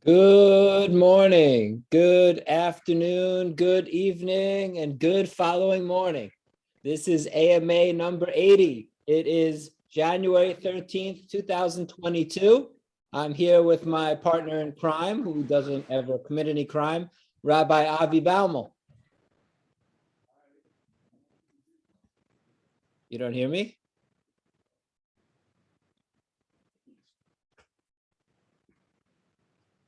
Good morning, good afternoon, good evening, and good following morning. This is AMA number 80. It is January 13th, 2022. I'm here with my partner in crime, who doesn't ever commit any crime, Rabbi Avi Baumel. You don't hear me?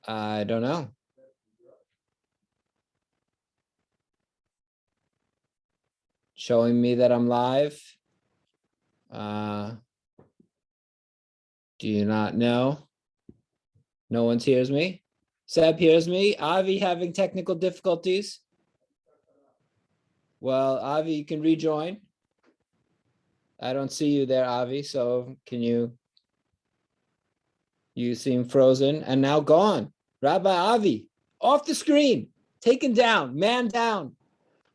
I don't know. Showing me that I'm live. Do you not know? No one hears me. Seb hears me. Avi having technical difficulties. Well, Avi, you can rejoin. I don't see you there, Avi. So can you? You seem frozen and now gone. Rabbi Avi, off the screen, taken down, man down,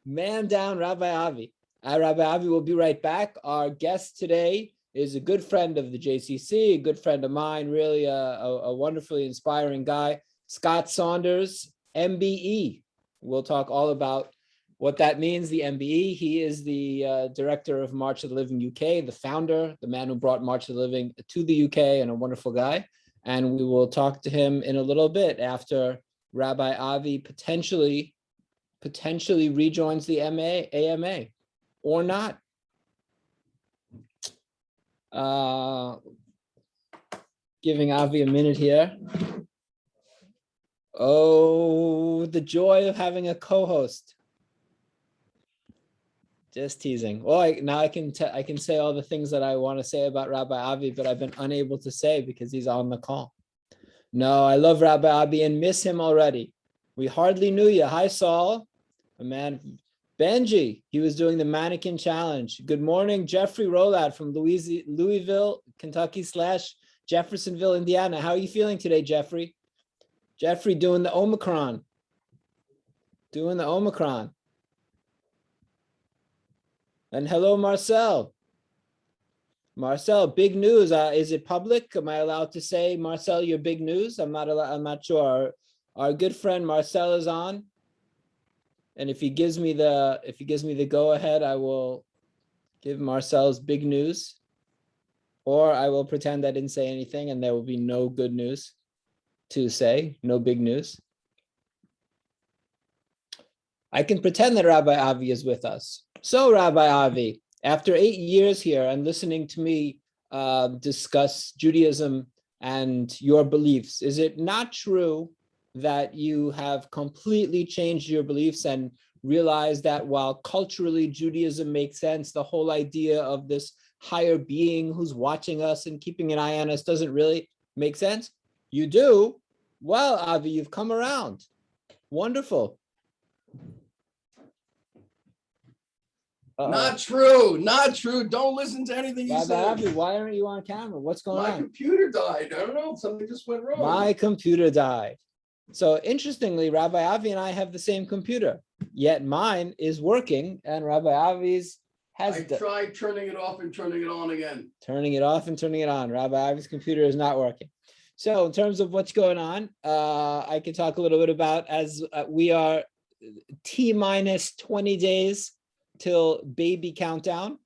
Rabbi Avi. Rabbi Avi will be right back. Our guest today is a good friend of the JCC, a good friend of mine, really a wonderfully inspiring guy, Scott Saunders, MBE. We'll talk all about what that means, the MBE. He is the director of March of the Living UK, the founder, the man who brought March of the Living to the UK, and a wonderful guy. And we will talk to him in a little bit after Rabbi Avi potentially rejoins the AMA or not. Giving Avi a minute here. Oh, the joy of having a co-host. Just teasing. Well, now I can say all the things that I want to say about Rabbi Avi, but I've been unable to say because he's on the call. No, I love Rabbi Avi and miss him already. We hardly knew you. Hi, Saul. A man, Benji. He was doing the mannequin challenge. Good morning, Jeffrey Rolad from Louisville, Kentucky / Jeffersonville, Indiana. How are you feeling today, Jeffrey? Jeffrey doing the Omicron. And hello, Marcel. Marcel, big news. Is it public? Am I allowed to say, Marcel, your big news? I'm not sure. Our good friend Marcel is on. And if he gives me the go ahead, I will give Marcel's big news. Or I will pretend I didn't say anything and there will be no good news to say, no big news. I can pretend that Rabbi Avi is with us. So Rabbi Avi, after 8 years here and listening to me discuss Judaism and your beliefs, is it not true that you have completely changed your beliefs and realized that while culturally Judaism makes sense, the whole idea of this higher being who's watching us and keeping an eye on us doesn't really make sense? You do? Well, Avi, you've come around. Wonderful. Not true. Don't listen to anything he says. Avi, why aren't you on camera? What's going on? My computer died. I don't know. Something just went wrong. My computer died. So interestingly, Rabbi Avi and I have the same computer, yet mine is working and Rabbi Avi's has. I tried turning it off and turning it on again. Turning it off and turning it on. Rabbi Avi's computer is not working. So in terms of what's going on, I can talk a little bit about as we are T-minus 20 days till baby countdown.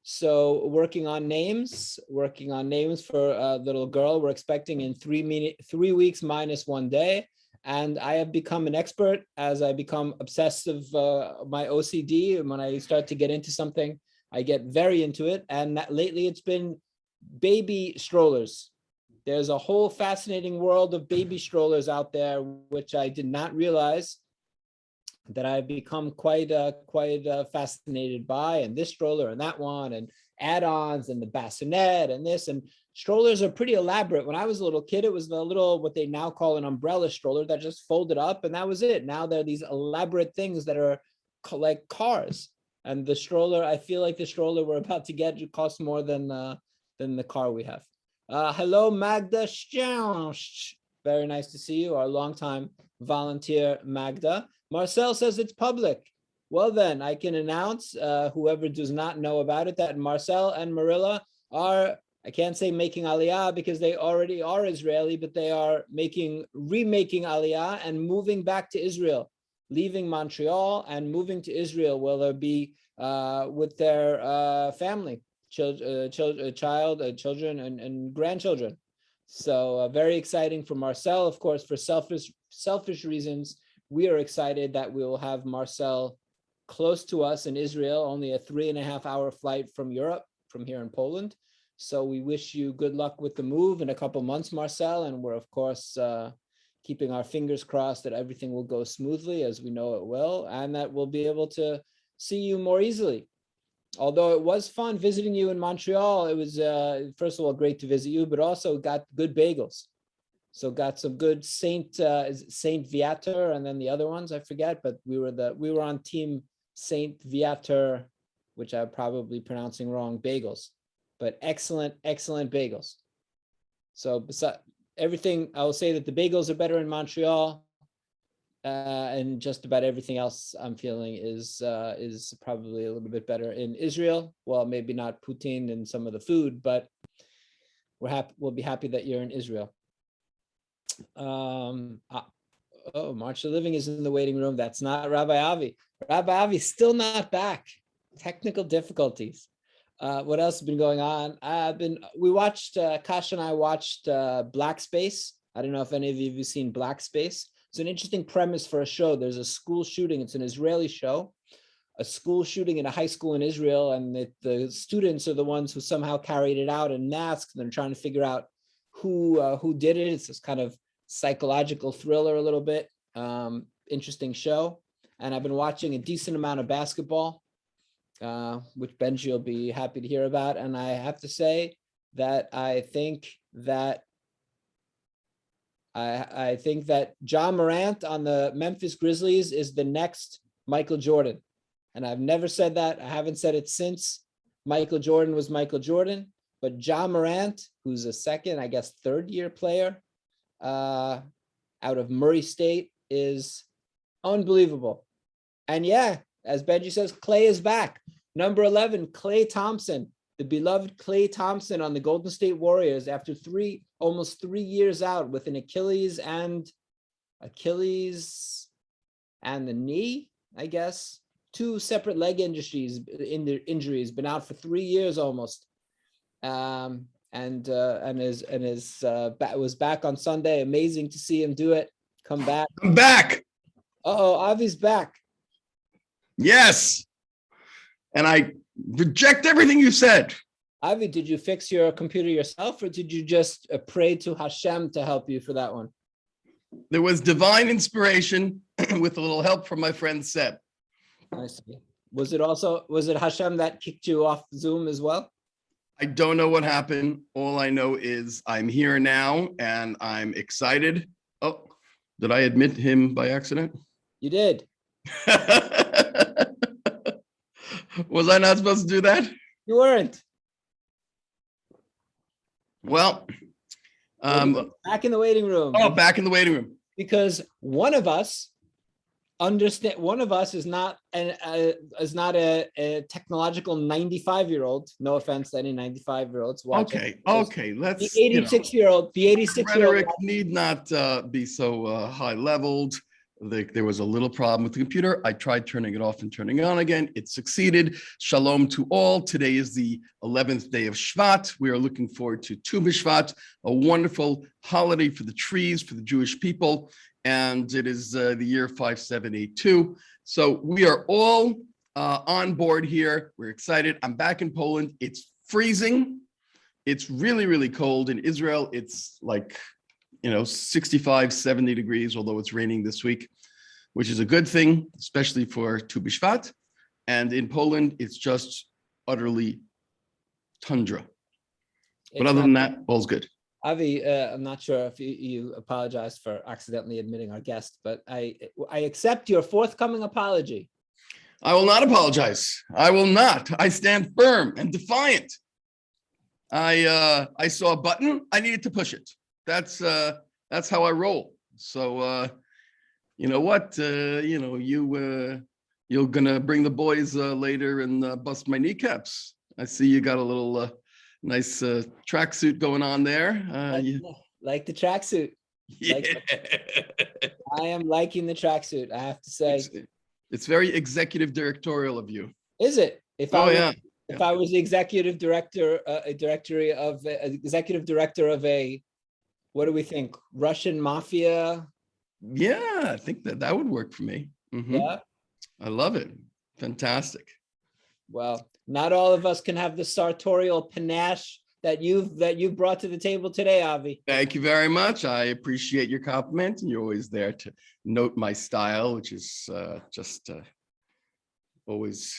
So working on names for a little girl. We're expecting in 3 weeks minus 1 day. And I have become an expert as I become obsessive, my OCD. And when I start to get into something, I get very into it. And lately it's been baby strollers. There's a whole fascinating world of baby strollers out there, which I did not realize that I've become quite fascinated by, and this stroller and that one, and add-ons and the bassinet and this, and strollers are pretty elaborate. When I was a little kid, it was the little, what they now call an umbrella stroller that just folded up and that was it. Now there are these elaborate things that are like cars. And the stroller, I feel like the stroller we're about to get costs more than the car we have. Hello, Magda. Very nice to see you, our longtime volunteer, Magda. Marcel says it's public. Well, then I can announce, whoever does not know about it, that Marcel and Marilla are I can't say making Aliyah because they already are Israeli, but they are remaking Aliyah and moving back to Israel, leaving Montreal and moving to Israel, where they'll be with their family, children and grandchildren. So very exciting for Marcel, of course, for selfish reasons. We are excited that we will have Marcel close to us in Israel, only a 3.5-hour flight from Europe, from here in Poland. So we wish you good luck with the move in a couple months, Marcel, and we're of course keeping our fingers crossed that everything will go smoothly, as we know it will, and that we'll be able to see you more easily. Although it was fun visiting you in Montreal, it was first of all great to visit you, but also got good bagels. So got some good Saint Viator, and then the other ones I forget, but we were on team Saint Viator, which I'm probably pronouncing wrong, bagels, but excellent bagels. So besides everything, I will say that the bagels are better in Montreal, and just about everything else I'm feeling is probably a little bit better in Israel. Well, maybe not poutine and some of the food, but we'll be happy that you're in Israel. March of Living is in the waiting room. That's not Rabbi Avi. Rabbi Avi's still not back. Technical difficulties. What else has been going on? Kash and I watched Black Space. I don't know if any of you have seen Black Space. It's an interesting premise for a show. There's a school shooting. It's an Israeli show, a school shooting in a high school in Israel, and the students are the ones who somehow carried it out in masks. And they're trying to figure out who did it. It's this kind of psychological thriller a little bit. Interesting show. And I've been watching a decent amount of basketball, which Benji will be happy to hear about. And I have to say that I think that Ja Morant on the Memphis Grizzlies is the next Michael Jordan. And I've never said that. I haven't said it since Michael Jordan was Michael Jordan. But Ja Morant, who's a third-year player out of Murray State, is unbelievable. And yeah, as Benji says, Klay is back. Number 11, Klay Thompson, the beloved Klay Thompson on the Golden State Warriors after almost 3 years out with an Achilles and the knee, I guess. 2 separate leg injuries, been out for 3 years almost. Was back on Sunday. Amazing to see him do it. Come back. I'm back. Avi's back. Yes. And I reject everything you said. Avi, did you fix your computer yourself, or did you just pray to Hashem to help you for that one? There was divine inspiration with a little help from my friend Seb. I see. Was it Hashem that kicked you off Zoom as well? I don't know what happened. All I know is I'm here now and I'm excited. Oh, did I admit him by accident? You did. Was I not supposed to do that? You weren't. Well, back in the waiting room. Oh, back in the waiting room. Because one of us is not a technological 95-year-old. No offense to any 95-year-olds watching. Okay. Let's. The 86-year-old. Rhetoric need not be so high leveled. There was a little problem with the computer. I tried turning it off and turning it on again. It succeeded. Shalom to all. Today is the 11th day of Shvat. We are looking forward to Tu B'Shvat, a wonderful holiday for the trees, for the Jewish people. And it is the year 5782. So we are all on board here. We're excited. I'm back in Poland. It's freezing. It's really, really cold. In Israel, it's like 65, 70 degrees, although it's raining this week, which is a good thing, especially for Tu B'Shvat. And in Poland, it's just utterly tundra. But other than that, all's good. Avi, I'm not sure if you apologized for accidentally admitting our guest, but I accept your forthcoming apology. I will not apologize. I will not. I stand firm and defiant. I saw a button. I needed to push it. That's how I roll. So you know what? You're gonna bring the boys later and bust my kneecaps. I see you got a little nice tracksuit going on there. Like the tracksuit. Yeah. I am liking the tracksuit, I have to say. It's very executive directorial of you. Is it? If Oh, I was, yeah. if I was the executive director, executive director of a, what do we think? Russian mafia? Yeah, I think that would work for me. Mhm. Yeah. I love it. Fantastic. Well, not all of us can have the sartorial panache that you've brought to the table today, Avi. Thank you very much. I appreciate your compliment, and you're always there to note my style, which is just always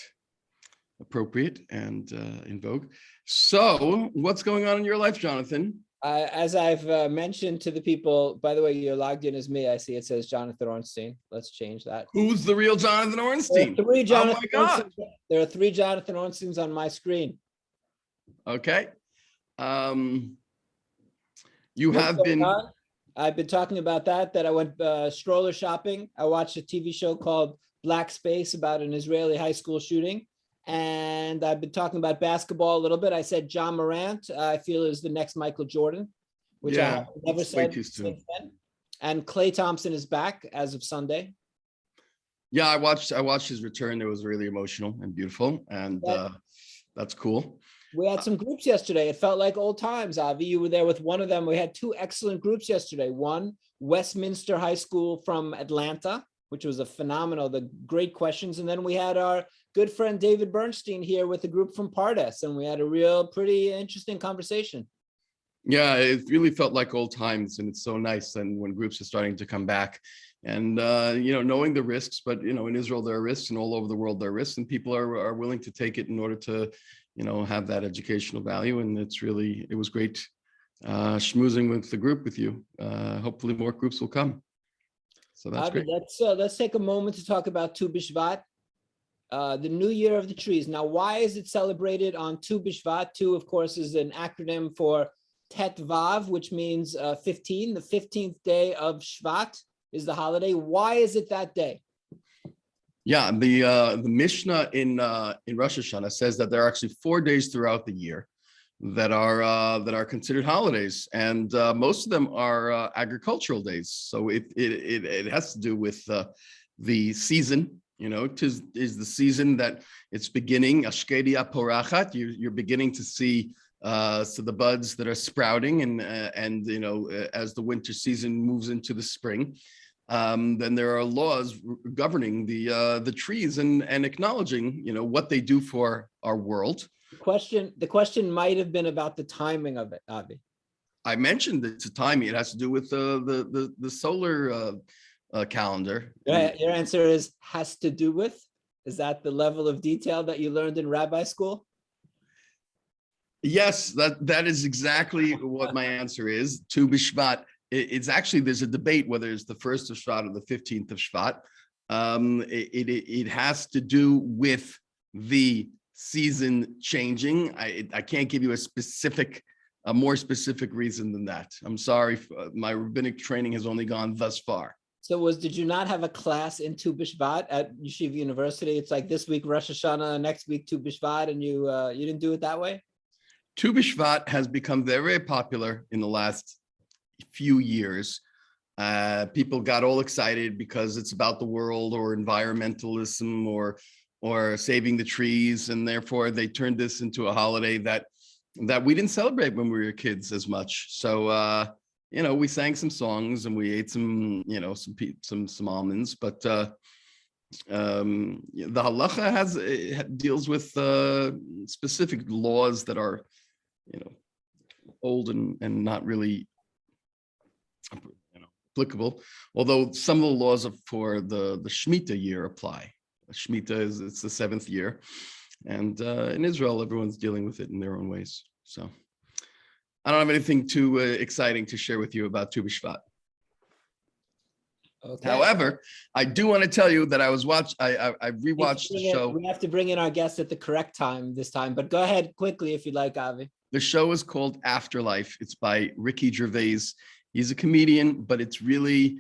appropriate and in vogue. So, what's going on in your life, Jonathan? As I've mentioned to the people, by the way, you're logged in as me. I see it says Jonathan Ornstein. Let's change that. Who's the real Jonathan There Ornstein? are three Oh Jonathan my God. Ornsteins. There are three Jonathan Ornsteins on my screen. Okay. You What's have going been. on? I've been talking about that I went stroller shopping. I watched a TV show called Black Space about an Israeli high school shooting. And I've been talking about basketball a little bit. I said John Morant, I feel, is the next Michael Jordan, which I Yeah, have never it's way said too soon. since then. And Klay Thompson is back as of Sunday. Yeah, I watched his return. It was really emotional and beautiful, and that's cool. We had some groups yesterday. It felt like old times, Avi. You were there with one of them. We had two excellent groups yesterday. One, Westminster High School from Atlanta, which was a phenomenal, the great questions. And then we had our good friend David Bernstein here with a group from Pardes, and we had a real pretty interesting conversation. Yeah, it really felt like old times, and it's so nice. And when groups are starting to come back, and knowing the risks, but in Israel there are risks, and all over the world there are risks, and people are willing to take it in order to, have that educational value. And it was great schmoozing with the group with you. Hopefully more groups will come. So that's Avi, great. let's take a moment to talk about Tu B'Shvat, the New Year of the Trees. Now, why is it celebrated on Tu B'Shvat? Tu, of course, is an acronym for Tet Vav, which means 15. The 15th day of Shvat is the holiday. Why is it that day? Yeah, the Mishnah in Rosh Hashanah says that there are actually 4 days throughout the year that are considered holidays, and most of them are agricultural days. So it has to do with the season. Is the season that it's beginning. Ashkedia porachat. You're beginning to see the buds that are sprouting, and as the winter season moves into the spring. Then there are laws governing the trees and acknowledging, what they do for our world. The question might have been about the timing of it, Avi. I mentioned it's a timing. It has to do with the solar calendar. Your answer is has to do with. Is that the level of detail that you learned in rabbi school? Yes, that is exactly what my answer is. Tu B'Shvat. It's actually, there's a debate whether it's the 1st of Shvat or the 15th of Shvat. It has to do with the season changing. I can't give you a more specific reason than that. I'm sorry, my rabbinic training has only gone thus far. So did you not have a class in Tu B'Shvat at Yeshiva University? It's like this week Rosh Hashanah, next week Tu B'Shvat, and you didn't do it that way? Tu B'Shvat has become very, very popular in the last few years. People got all excited because it's about the world or environmentalism or saving the trees, and therefore they turned this into a holiday that we didn't celebrate when we were kids as much. So we sang some songs and we ate some almonds, but the halacha deals with specific laws that are old and not really applicable, although some of the laws for the Shemitah year apply. Shemitah it's the 7th year, and in Israel everyone's dealing with it in their own ways. So I don't have anything too exciting to share with you about Tu B'Shvat. Okay. However, I do want to tell you that I rewatched the show. We have to bring in our guest at the correct time this time, but go ahead quickly if you'd like, Avi. The show is called Afterlife. It's by Ricky Gervais. He's a comedian, but it's really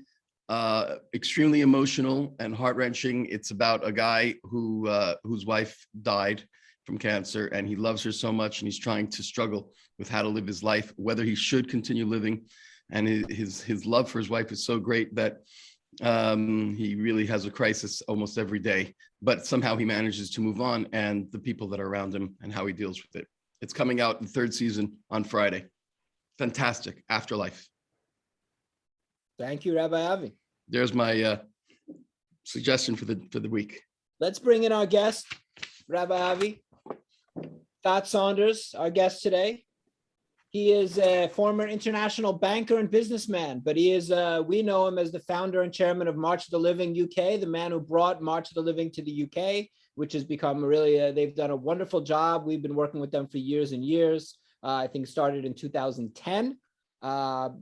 extremely emotional and heart-wrenching. It's about a guy whose wife died, from cancer, and he loves her so much, and he's trying to struggle with how to live his life, whether he should continue living. And his love for his wife is so great that he really has a crisis almost every day, but somehow he manages to move on, and the people that are around him and how he deals with it. It's coming out in the third season on Friday. Fantastic. Afterlife. Thank you, Rabbi Avi. There's my suggestion for the week. Let's bring in our guest, Rabbi Avi. Scott Saunders, our guest today. He is a former international banker and businessman, but he is, we know him as the founder and chairman of March of the Living UK, the man who brought March of the Living to the UK, which has become really, they've done a wonderful job. We've been working with them for years and years. I think started in 2010,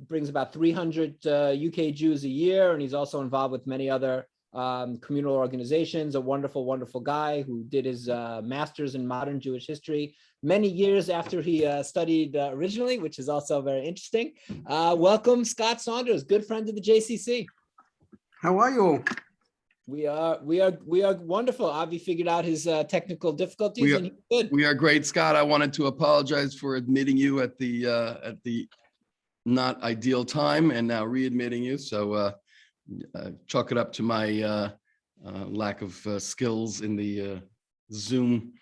brings about 300 UK Jews a year. And he's also involved with many other communal organizations, a wonderful, wonderful guy who did his master's in modern Jewish history many years after he studied originally, which is also very interesting. Welcome, Scott Saunders, good friend of the JCC. How are you all? We are wonderful. Avi figured out his technical difficulties and he's good. We are great, Scott. I wanted to apologize for admitting you at the not ideal time and now readmitting you. So chalk it up to my lack of skills in the Zoom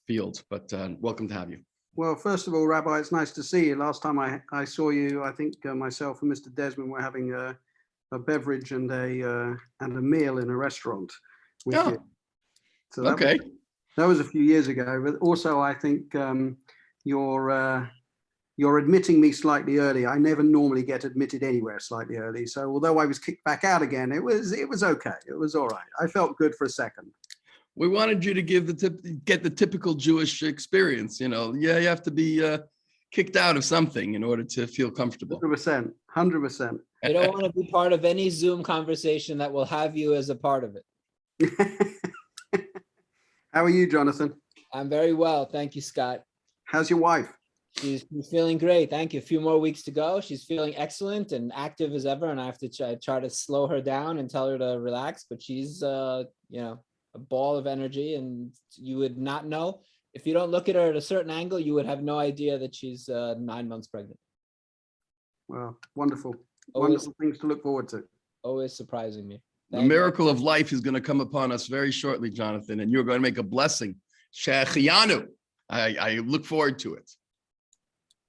field, but welcome to have you. Well, first of all, Rabbi, it's nice to see you. Last time I saw you, I think myself and Mr. Desmond were having a beverage and a meal in a restaurant with you. So that was a few years ago. But also, I think you're admitting me slightly early. I never normally get admitted anywhere slightly early. So although I was kicked back out again, it was okay. It was all right. I felt good for a second. We wanted you to get the typical Jewish experience. You know, you have to be kicked out of something in order to feel comfortable. 100%. You don't want to be part of any Zoom conversation that will have you as a part of it. How are you, Jonathan? I'm very well. Thank you, Scott. How's your wife? She's feeling great. Thank you. A few more weeks to go. She's feeling excellent and active as ever. And I have to try to slow her down and tell her to relax. But she's, a ball of energy, and you would not know. If you don't look at her at a certain angle, you would have no idea that she's 9 months pregnant. Well, wonderful. Always, wonderful things to look forward to. Always surprising me. The miracle of life is going to come upon us very shortly, Jonathan, and you're going to make a blessing. Shechianu. I look forward to it.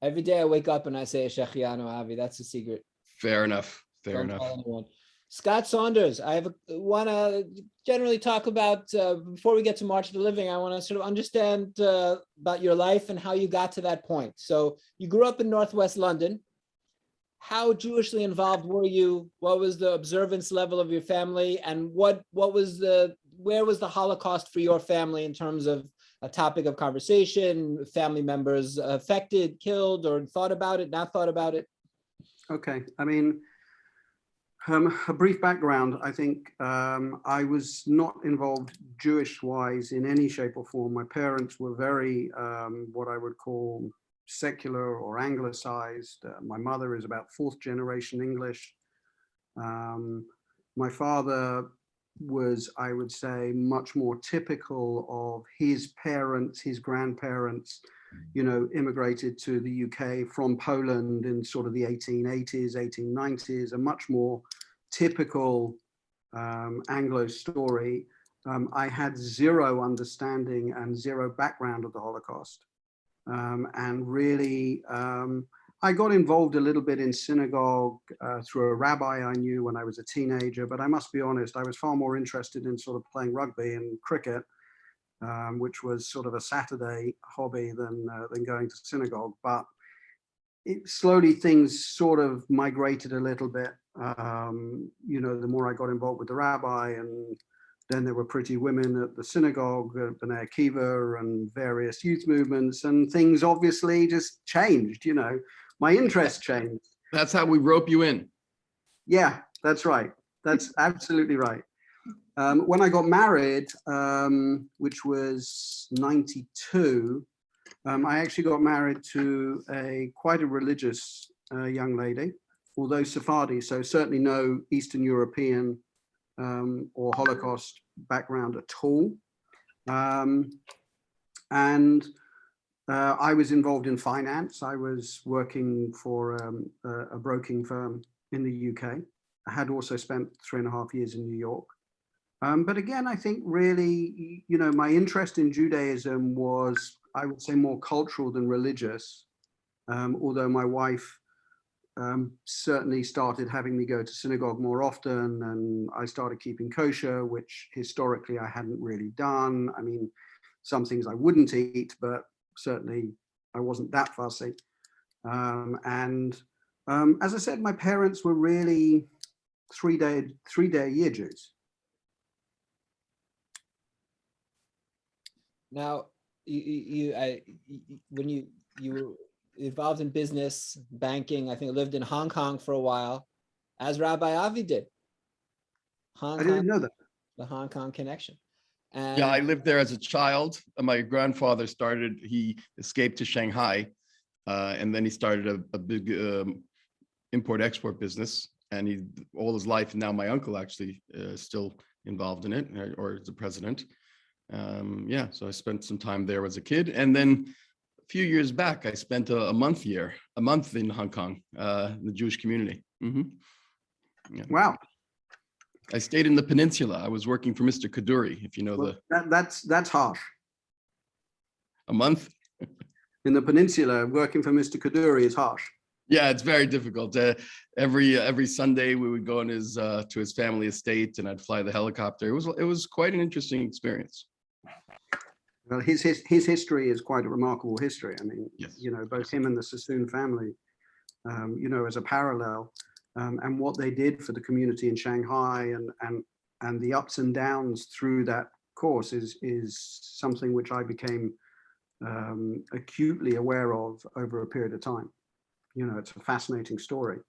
Every day I wake up and I say Shechianu, Avi. That's the secret. Fair enough. Don't tell anyone. Scott Saunders, I want to generally talk about, before we get to March of the Living, I want to sort of understand about your life and how you got to that point. So you grew up in Northwest London. How Jewishly involved were you? What was the observance level of your family? And where was the Holocaust for your family in terms of a topic of conversation, family members affected, killed, or thought about it, not thought about it? Okay, I mean, a brief background. I think I was not involved Jewish-wise in any shape or form. My parents were very, what I would call secular or anglicized. My mother is about fourth generation English. My father was, I would say, much more typical of his parents, his grandparents, immigrated to the UK from Poland in sort of the 1880s, 1890s, a much more typical Anglo story. I had zero understanding and zero background of the Holocaust. And really, I got involved a little bit in synagogue through a rabbi I knew when I was a teenager, but I must be honest, I was far more interested in sort of playing rugby and cricket, which was sort of a Saturday hobby than going to synagogue. But slowly things sort of migrated a little bit. The more I got involved with the rabbi, and then there were pretty women at the synagogue, B'nai Akiva, and various youth movements, and things obviously just changed. My interest changed. That's how we rope you in. Yeah, that's right. That's absolutely right. When I got married, which was 92, I actually got married to quite a religious young lady, although Sephardi, so certainly no Eastern European or Holocaust background at all. And I was involved in finance. I was working for a broking firm in the UK. I had also spent 3.5 years in New York. But again, I think really, my interest in Judaism was, I would say, more cultural than religious. Although my wife certainly started having me go to synagogue more often, and I started keeping kosher, which historically I hadn't really done. I mean, some things I wouldn't eat, but certainly I wasn't that fussy. As I said, my parents were really three-day-a-year Jews. Now, when you were involved in business, banking, I think lived in Hong Kong for a while, as Rabbi Avi did. I didn't know that. The Hong Kong connection. And Yeah, I lived there as a child. My grandfather he escaped to Shanghai, and then he started a big import-export business. And all his life, now my uncle actually is still involved in it, or is the president. Yeah, so I spent some time there as a kid. And then a few years back, I spent a month in Hong Kong, in the Jewish community. Yeah. Wow. I stayed in the peninsula. I was working for Mr. Kaduri, if you know That's harsh. a month. In the peninsula, working for Mr. Kaduri is harsh. Yeah, it's very difficult. Every Sunday we would go on to his family estate, and I'd fly the helicopter. It was quite an interesting experience. Well, his history is quite a remarkable history. I mean, Yes. Both him and the Sassoon family, as a parallel, and what they did for the community in Shanghai, and the ups and downs through that course is something which I became acutely aware of over a period of time. It's a fascinating story.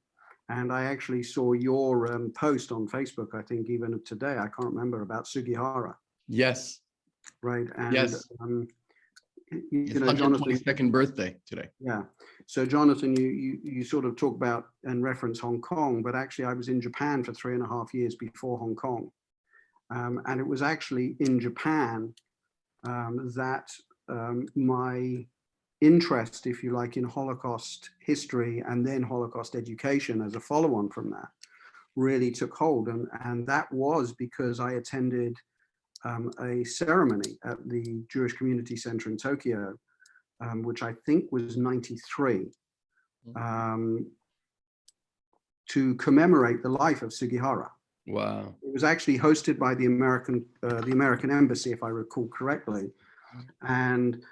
And I actually saw your post on Facebook, I think even today, I can't remember, about Sugihara. Yes. Right. And Yes. His 122nd birthday today. Yeah. So Jonathan, you sort of talk about and reference Hong Kong, but actually I was in Japan for 3.5 years before Hong Kong. And it was actually in Japan that my interest, if you like, in Holocaust history and then Holocaust education as a follow-on from that really took hold. And that was because I attended a ceremony at the Jewish Community Center in Tokyo, which I think was 93, to commemorate the life of Sugihara. Wow. It was actually hosted by the American Embassy, if I recall correctly. And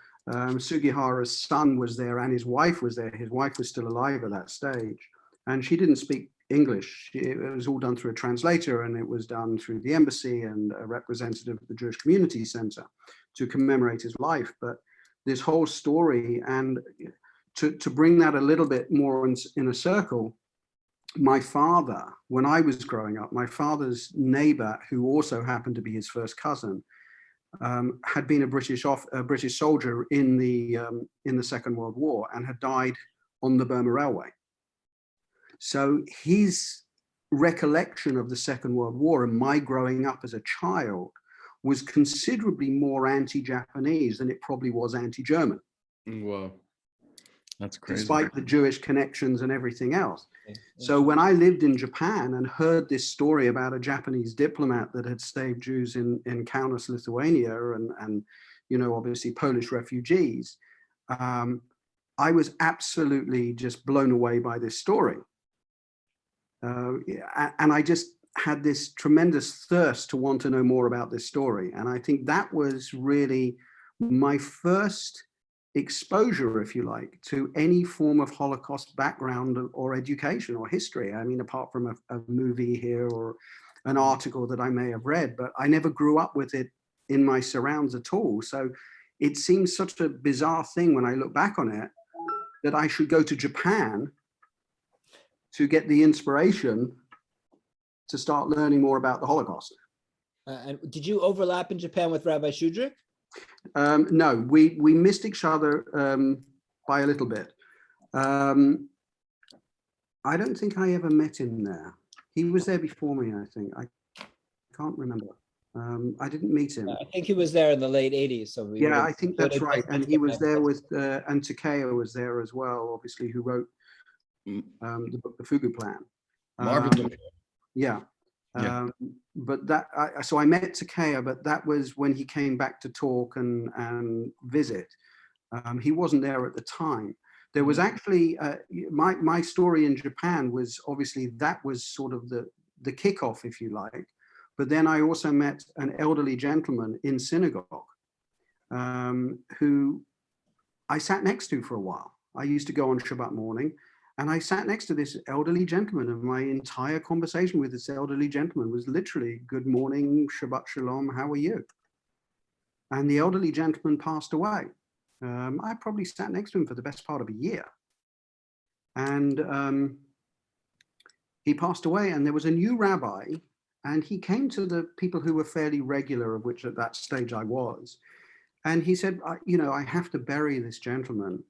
Sugihara's son was there and his wife was there. His wife was still alive at that stage. And she didn't speak English. It was all done through a translator, and it was done through the embassy and a representative of the Jewish Community Center to commemorate his life. But this whole story, and to bring that a little bit more in a circle, my father, when I was growing up, my father's neighbor, who also happened to be his first cousin, had been a British soldier in the Second World War and had died on the Burma Railway. So his recollection of the Second World War and my growing up as a child was considerably more anti-Japanese than it probably was anti-German. Wow, that's crazy. Despite the Jewish connections and everything else. So when I lived in Japan and heard this story about a Japanese diplomat that had saved Jews in Kaunas, Lithuania, and obviously Polish refugees, I was absolutely just blown away by this story. And I just had this tremendous thirst to want to know more about this story. And I think that was really my first exposure, if you like, to any form of Holocaust background or education or history. I mean, apart from a movie here or an article that I may have read, but I never grew up with it in my surrounds at all. So it seems such a bizarre thing when I look back on it, that I should go to Japan to get the inspiration to start learning more about the Holocaust. And did you overlap in Japan with Rabbi Shudrick? No, we missed each other by a little bit. I don't think I ever met him there. He was there before me, I think. I can't remember. I didn't meet him. I think he was there in the late 80s. So we Yeah, would've I think that's included right. just And he was that. there with, and Takeo was there as well, obviously, who wrote the book, The Fugu Plan. Marvin. Yeah. Yeah. But that, so I met Takeo, but that was when he came back to talk and visit. He wasn't there at the time. There was actually, my story in Japan was obviously, that was sort of the kickoff, if you like. But then I also met an elderly gentleman in synagogue who I sat next to for a while. I used to go on Shabbat morning, and I sat next to this elderly gentleman, and my entire conversation with this elderly gentleman was literally, good morning, Shabbat Shalom, how are you? And the elderly gentleman passed away. I probably sat next to him for the best part of a year. And he passed away, and there was a new rabbi, and he came to the people who were fairly regular, of which at that stage I was. And he said, I have to bury this gentleman.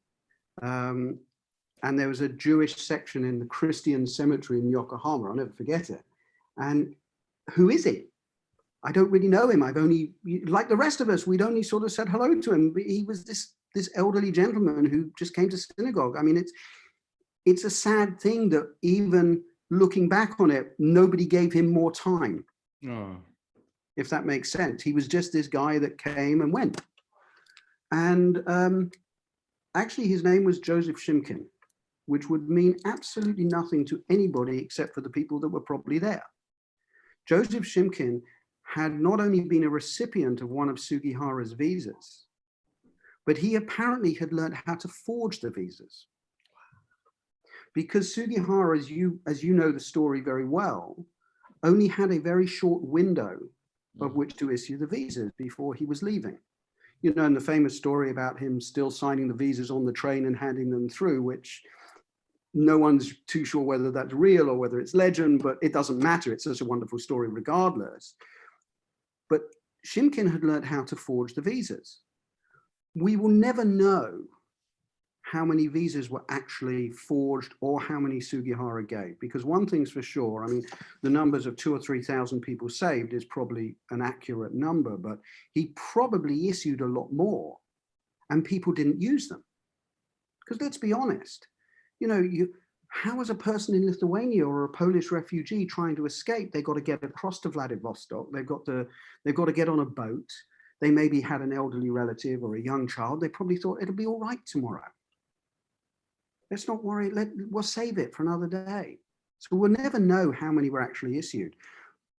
And there was a Jewish section in the Christian cemetery in Yokohama. I'll never forget it. And who is he? I don't really know him. I've only, like the rest of us, we'd only sort of said hello to him. But he was this elderly gentleman who just came to synagogue. I mean, it's a sad thing that even looking back on it, nobody gave him more time. Oh. If that makes sense. He was just this guy that came and went. And actually his name was Joseph Shimkin, which would mean absolutely nothing to anybody except for the people that were probably there. Joseph Shimkin had not only been a recipient of one of Sugihara's visas, but he apparently had learned how to forge the visas. Because Sugihara, as you know the story very well, only had a very short window of which to issue the visas before he was leaving. You know, and the famous story about him still signing the visas on the train and handing them through, which no one's too sure whether that's real or whether it's legend, but it doesn't matter. It's such a wonderful story regardless. But Shimkin had learned how to forge the visas. We will never know how many visas were actually forged or how many Sugihara gave, because one thing's for sure, I mean, the numbers of 2,000 or 3,000 people saved is probably an accurate number, but he probably issued a lot more and people didn't use them. Because let's be honest, how is a person in Lithuania or a Polish refugee trying to escape? They've got to get across to Vladivostok. They've got to get on a boat. They maybe had an elderly relative or a young child. They probably thought it'll be all right tomorrow. Let's not worry. We'll save it for another day. So we'll never know how many were actually issued.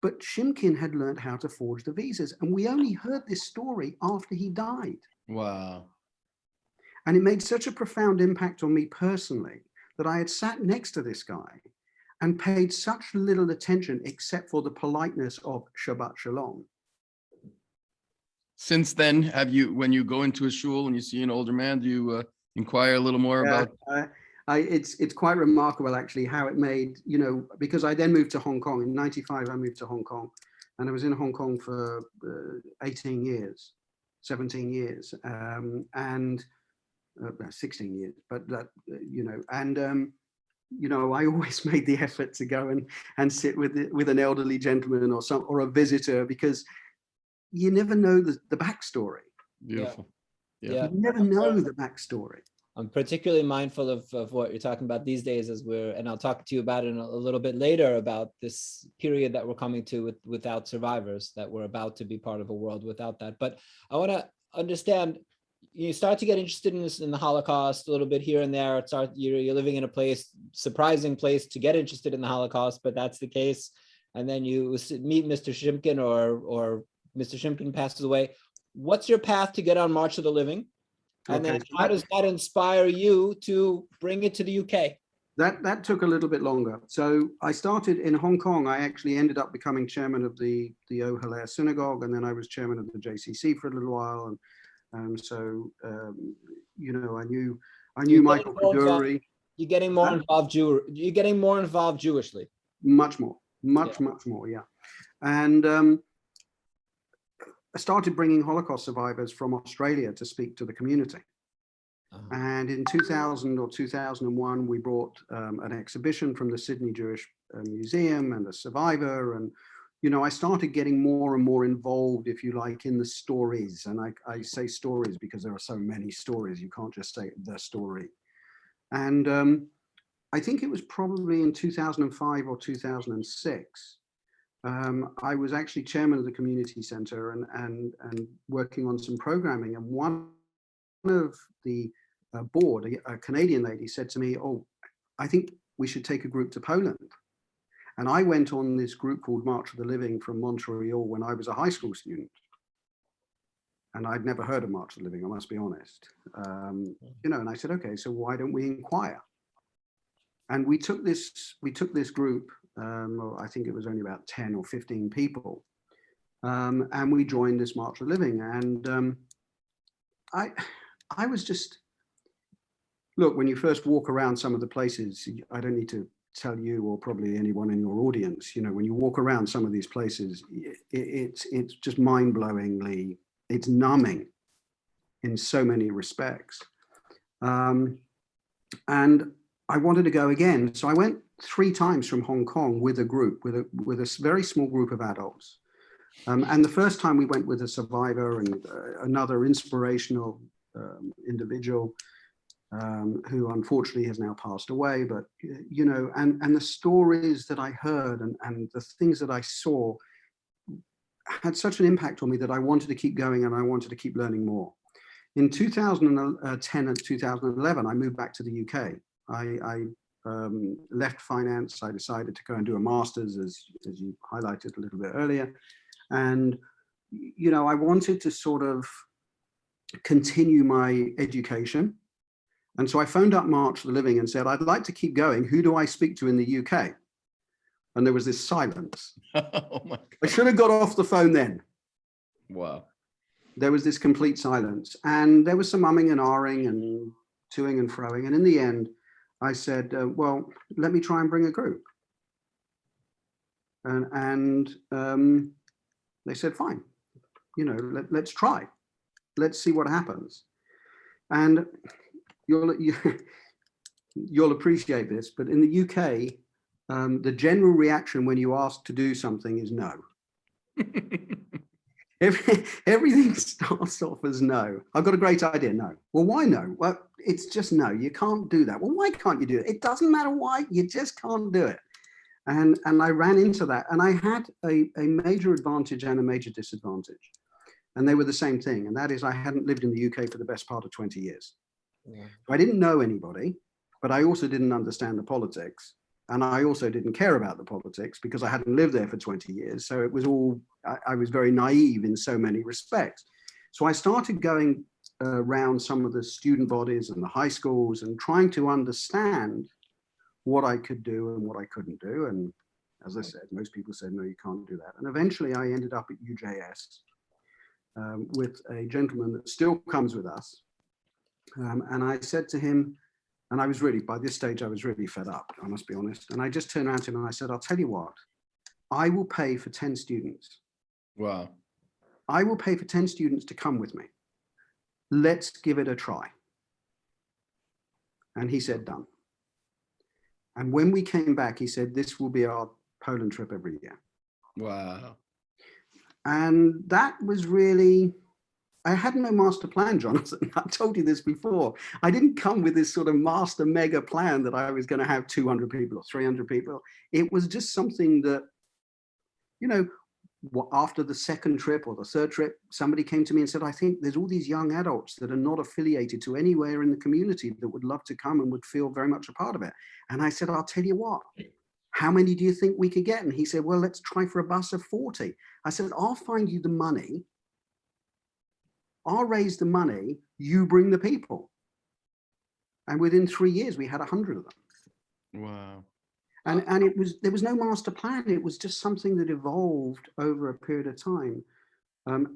But Shimkin had learned how to forge the visas, and we only heard this story after he died. Wow. And it made such a profound impact on me personally that I had sat next to this guy and paid such little attention except for the politeness of Shabbat Shalom. Since then, when you go into a shul and you see an older man, do you inquire a little more about? It's quite remarkable actually how it made, because I then moved to Hong Kong. In 95, I moved to Hong Kong, and I was in Hong Kong for 17 years, and 16 years, but I always made the effort to go and sit with an elderly gentleman or a visitor, because you never know the backstory. Beautiful. Yeah. You never know the backstory. I'm particularly mindful of what you're talking about these days, and I'll talk to you about it a little bit later, about this period that we're coming to without survivors, that we're about to be part of a world without that. But I want to understand, you start to get interested in the Holocaust a little bit here and there. You're living in a surprising place to get interested in the Holocaust, but that's the case. And then you meet Mr. Shimkin, or Mr. Shimkin passes away. What's your path to get on March of the Living? And then how does that inspire you to bring it to the UK? That took a little bit longer. So I started in Hong Kong. I actually ended up becoming chairman of the Eau Hilaire Synagogue, and then I was chairman of the JCC for a little while. And so I knew Michael Kaduri. You're getting more involved. You're getting more involved Jewishly. Much more, much more, yeah. And I started bringing Holocaust survivors from Australia to speak to the community. And in 2000 or 2001, we brought an exhibition from the Sydney Jewish Museum and a survivor, and you know, I started getting more and more involved, if you like, in the stories. And I say stories because there are so many stories. You can't just say the story. And I think it was probably in 2005 or 2006. I was actually chairman of the community center and working on some programming. And one of the board, a Canadian lady, said to me, "Oh, I think we should take a group to Poland." And I went on this group called March of the Living from Montreal when I was a high school student. And I'd never heard of March of the Living, I must be honest. You know, and I said, okay, so why don't we inquire? And we took this group, I think it was only about 10 or 15 people, and we joined this March of the Living. And I was just, look, when you first walk around some of the places, I don't need to tell you or probably anyone in your audience, you know, when you walk around some of these places, it's just mind-blowingly, it's numbing in so many respects. And I wanted to go again. So I went 3 times from Hong Kong with a group, with a very small group of adults. And the first time we went with a survivor and another inspirational individual who unfortunately has now passed away. But, you know, and the stories that I heard and the things that I saw had such an impact on me that I wanted to keep going and I wanted to keep learning more. In 2010 and 2011, I moved back to the UK. I left finance. I decided to go and do a master's, as you highlighted a little bit earlier. And, you know, I wanted to sort of continue my education. And so I phoned up March of the Living and said, I'd like to keep going. Who do I speak to in the UK? And there was this silence. Oh my God. I should have got off the phone then. Wow. There was this complete silence. And there was some umming and ahhing and toing and froing. And in the end, I said, well, let me try and bring a group. And they said, fine, you know, let's try. Let's see what happens. And you'll appreciate this, but in the UK, the general reaction when you ask to do something is no. Everything starts off as no. I've got a great idea. No. Well, why no? Well, it's just no. You can't do that. Well, why can't you do it? It doesn't matter why. You just can't do it. And I ran into that. And I had a major advantage and a major disadvantage. And they were the same thing. And that is I hadn't lived in the UK for the best part of 20 years. Yeah. I didn't know anybody, but I also didn't understand the politics. And I also didn't care about the politics because I hadn't lived there for 20 years. So it was all, I was very naive in so many respects. So I started going around some of the student bodies and the high schools and trying to understand what I could do and what I couldn't do. And as I said, most people said, no, you can't do that. And eventually I ended up at UJS with a gentleman that still comes with us. And I said to him, and I was really, by this stage, I was really fed up, I must be honest. And I just turned around to him and I said, I'll tell you what, I will pay for 10 students. Wow. I will pay for 10 students to come with me. Let's give it a try. And he said, done. And when we came back, he said, this will be our Poland trip every year. Wow. And that was really, I had no master plan, Jonathan. I told you this before. I didn't come with this sort of master mega plan that I was going to have 200 people or 300 people. It was just something that, you know, after the second trip or the third trip, somebody came to me and said, I think there's all these young adults that are not affiliated to anywhere in the community that would love to come and would feel very much a part of it. And I said, I'll tell you what, how many do you think we could get? And he said, well, let's try for a bus of 40. I said, I'll find you the money. I'll raise the money, you bring the people. And within 3 years, we had 100 of them. Wow. And there was no master plan. It was just something that evolved over a period of time,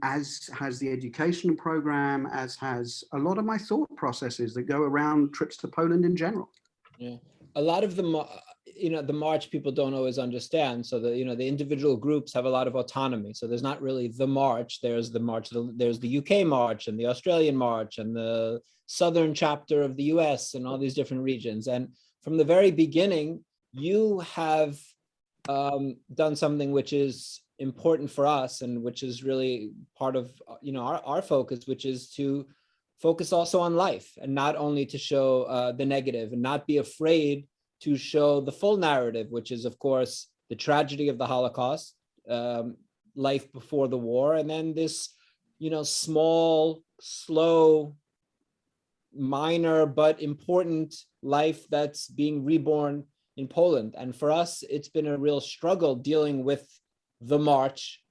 as has the educational program, as has a lot of my thought processes that go around trips to Poland in general. Yeah, a lot of them, you know, the march people don't always understand. So the, you know, the individual groups have a lot of autonomy. So there's not really the march. There's the march. There's the UK march and the Australian march and the Southern chapter of the US and all these different regions. And from the very beginning, you have done something which is important for us and which is really part of our focus, which is to focus also on life and not only to show the negative and not be afraid to show the full narrative, which is of course the tragedy of the Holocaust, life before the war, and then this small, slow, minor but important life that's being reborn in Poland. And for us, it's been a real struggle dealing with the march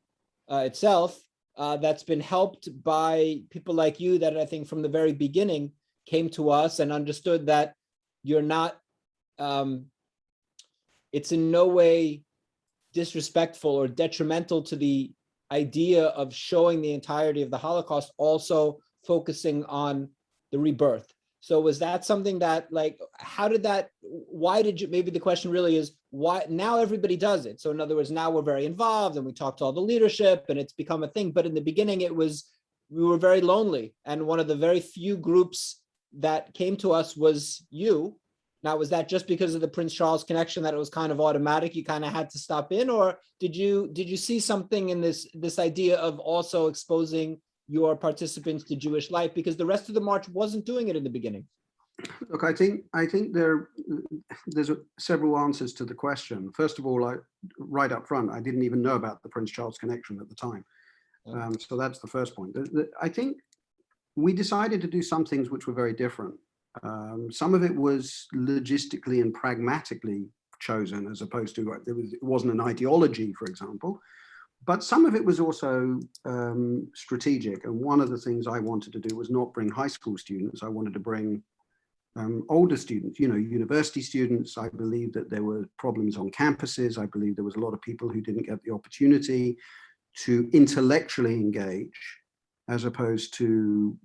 itself. That's been helped by people like you that I think from the very beginning came to us and understood that you're not, it's in no way disrespectful or detrimental to the idea of showing the entirety of the Holocaust, also focusing on the rebirth. So was that something that, like, how did that, why did you, maybe the question really is, why now everybody does it? So in other words, now we're very involved and we talk to all the leadership and it's become a thing. But in the beginning, we were very lonely. And one of the very few groups that came to us was you. Now, was that just because of the Prince Charles connection that it was kind of automatic? You kind of had to stop in, or did you see something in this idea of also exposing your participants to Jewish life, because the rest of the march wasn't doing it in the beginning? Look, I think there's several answers to the question. First of all, right up front, I didn't even know about the Prince Charles connection at the time. So that's the first point. I think we decided to do some things which were very different. Some of it was logistically and pragmatically chosen, as opposed to it wasn't an ideology, for example. But some of it was also strategic. And one of the things I wanted to do was not bring high school students. I wanted to bring older students, university students. I believe that there were problems on campuses. I believe there was a lot of people who didn't get the opportunity to intellectually engage, as opposed to,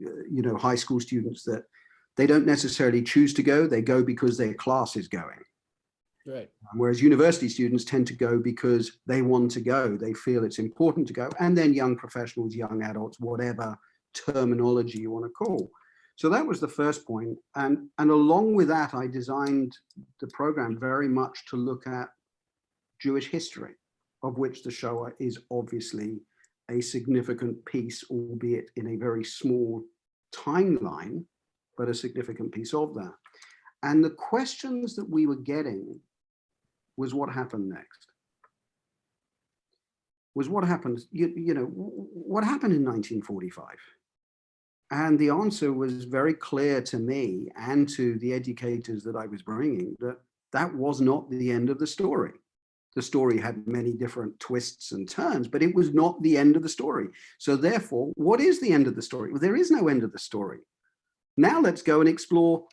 high school students that they don't necessarily choose to go. They go because their class is going. Right. Whereas university students tend to go because they want to go. They feel it's important to go. And then young professionals, young adults, whatever terminology you want to call. So that was the first point. And along with that, I designed the program very much to look at Jewish history, of which the Shoah is obviously a significant piece, albeit in a very small timeline, but a significant piece of that. And the questions that we were getting was what happened next? Was what happened, what happened in 1945? And the answer was very clear to me and to the educators that I was bringing, that that was not the end of the story. The story had many different twists and turns, but it was not the end of the story. So therefore, what is the end of the story? Well, there is no end of the story. Now let's go and explore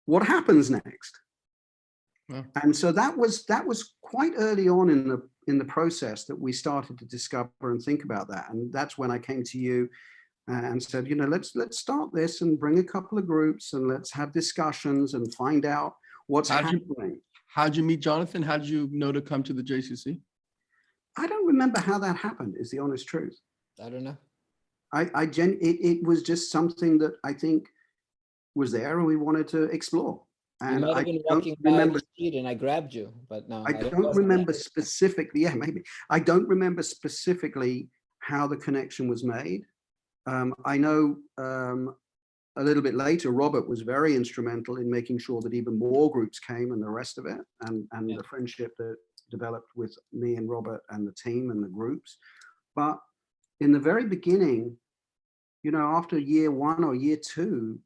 what happens next. Yeah. And so that was quite early on in the process that we started to discover and think about that. And that's when I came to you and said, let's start this and bring a couple of groups and let's have discussions and find out what's happening. How'd you meet Jonathan? How did you know to come to the JCC? I don't remember how that happened, is the honest truth. I don't know. It was just something that I think was there and we wanted to explore. And you might have been walking by the street and I grabbed you, but no. I don't remember specifically. Yeah, maybe. I don't remember specifically how the connection was made. I know a little bit later, Robert was very instrumental in making sure that even more groups came and the rest of it, and yeah, the friendship that developed with me and Robert and the team and the groups. But in the very beginning, after year one or year two,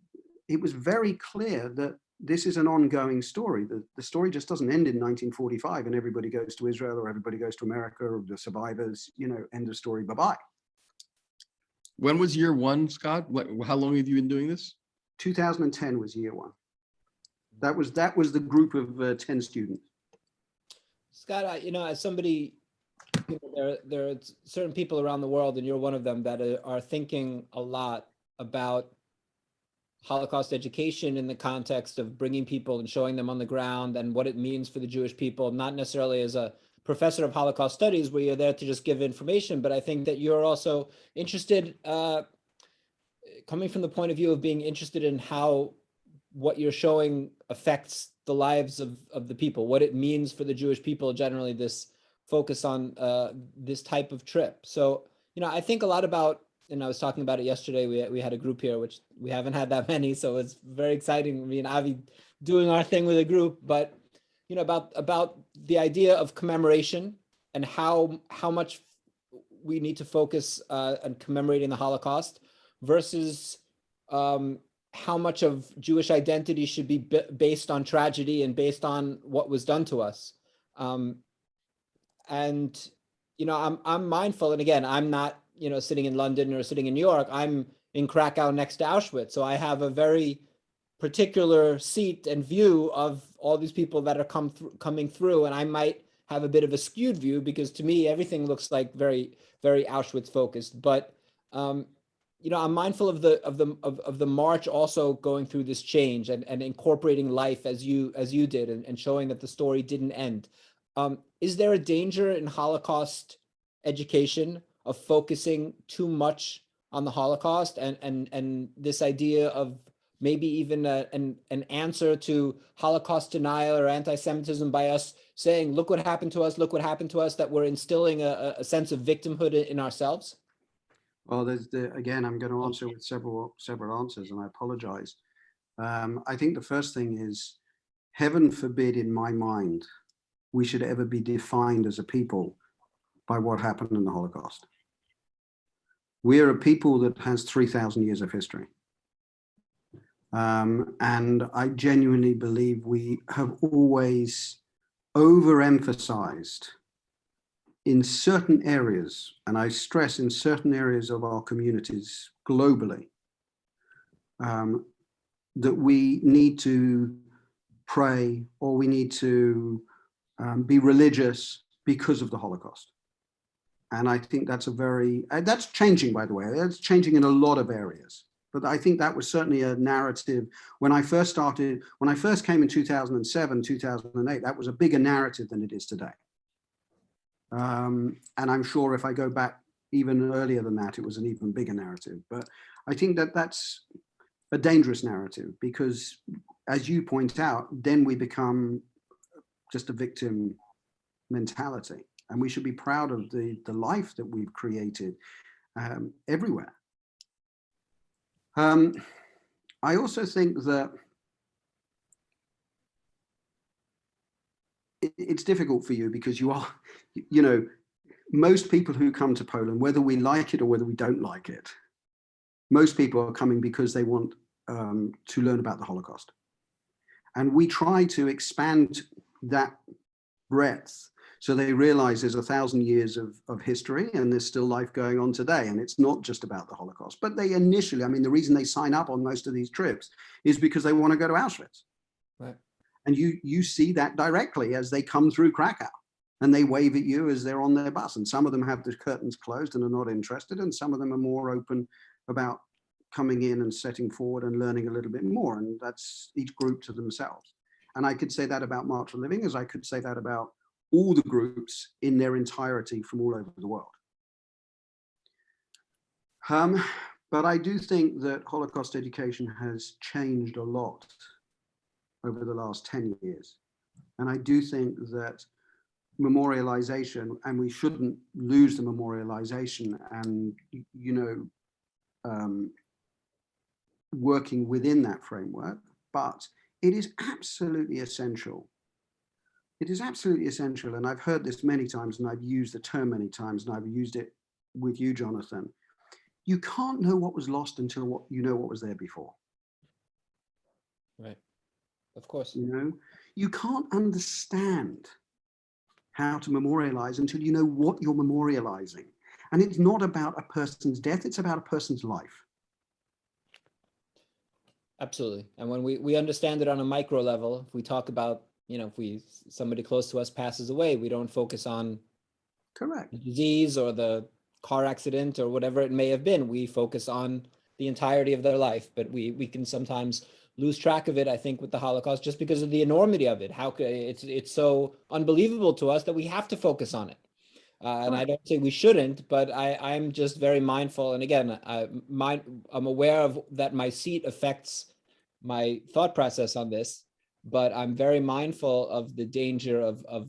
it was very clear that this is an ongoing story. The story just doesn't end in 1945 and everybody goes to Israel or everybody goes to America or the survivors, end of story, bye-bye. When was year one, Scott? How long have you been doing this? 2010 was year one. That was the group of 10 students. Scott, as somebody, there are certain people around the world, and you're one of them, that are thinking a lot about Holocaust education in the context of bringing people and showing them on the ground and what it means for the Jewish people, not necessarily as a professor of Holocaust studies where you're there to just give information, but I think that you're also interested, coming from the point of view of being interested in how what you're showing affects the lives of the people, what it means for the Jewish people generally, this focus on this type of trip. So, I think a lot about, and I was talking about it yesterday. We had a group here, which we haven't had that many, so it's very exciting. Me and Avi doing our thing with a group, but about the idea of commemoration and how much we need to focus on commemorating the Holocaust versus how much of Jewish identity should be based on tragedy and based on what was done to us. And I'm mindful, and again, I'm not sitting in London or sitting in New York. I'm in Krakow next to Auschwitz, so I have a very particular seat and view of all these people that are coming through, and I might have a bit of a skewed view because to me everything looks like very, very Auschwitz focused. But I'm mindful of the march also going through this change and incorporating life as you did, and showing that the story didn't end. Is there a danger in Holocaust education of focusing too much on the Holocaust and this idea of maybe even an answer to Holocaust denial or anti-Semitism by us saying, look what happened to us, that we're instilling a sense of victimhood in ourselves? Well, again, I'm going to answer with several answers, and I apologize. I think the first thing is, heaven forbid in my mind, we should ever be defined as a people by what happened in the Holocaust. We're a people that has 3,000 years of history. And I genuinely believe we have always overemphasized in certain areas, and I stress in certain areas of our communities globally, that we need to pray or we need to be religious because of the Holocaust. And I think that's that's changing, by the way. That's changing in a lot of areas. But I think that was certainly a narrative when I first came in 2007, 2008, that was a bigger narrative than it is today. And I'm sure if I go back even earlier than that, it was an even bigger narrative. But I think that that's a dangerous narrative because, as you point out, then we become just a victim mentality. And we should be proud of the life that we've created everywhere. I also think that it's difficult for you because you are, most people who come to Poland, whether we like it or whether we don't like it, most people are coming because they want to learn about the Holocaust. And we try to expand that breadth so they realize there's 1,000 years of history and there's still life going on today. And it's not just about the Holocaust. But they initially, the reason they sign up on most of these trips is because they want to go to Auschwitz. Right. And you see that directly as they come through Krakow and they wave at you as they're on their bus. And some of them have the curtains closed and are not interested. And some of them are more open about coming in and setting forward and learning a little bit more. And that's each group to themselves. And I could say that about March for Living, as I could say that about all the groups in their entirety from all over the world. But I do think that Holocaust education has changed a lot over the last 10 years. And I do think that memorialization, and we shouldn't lose the memorialization and, working within that framework, but it is absolutely essential. It is absolutely essential, and I've heard this many times, and I've used the term many times, and I've used it with you, Jonathan. You can't know what was lost until what was there before. Right. Of course. You can't understand how to memorialize until you know what you're memorializing. And it's not about a person's death, it's about a person's life. Absolutely. And when we understand it on a micro level, if we talk about, if somebody close to us passes away, we don't focus on correct the disease or the car accident or whatever it may have been. We focus on the entirety of their life, but we can sometimes lose track of it, I think, with the Holocaust, just because of the enormity of it. It's so unbelievable to us that we have to focus on it. And I don't say we shouldn't, but I'm just very mindful. And again, I'm aware of that my seat affects my thought process on this, but I'm very mindful of the danger of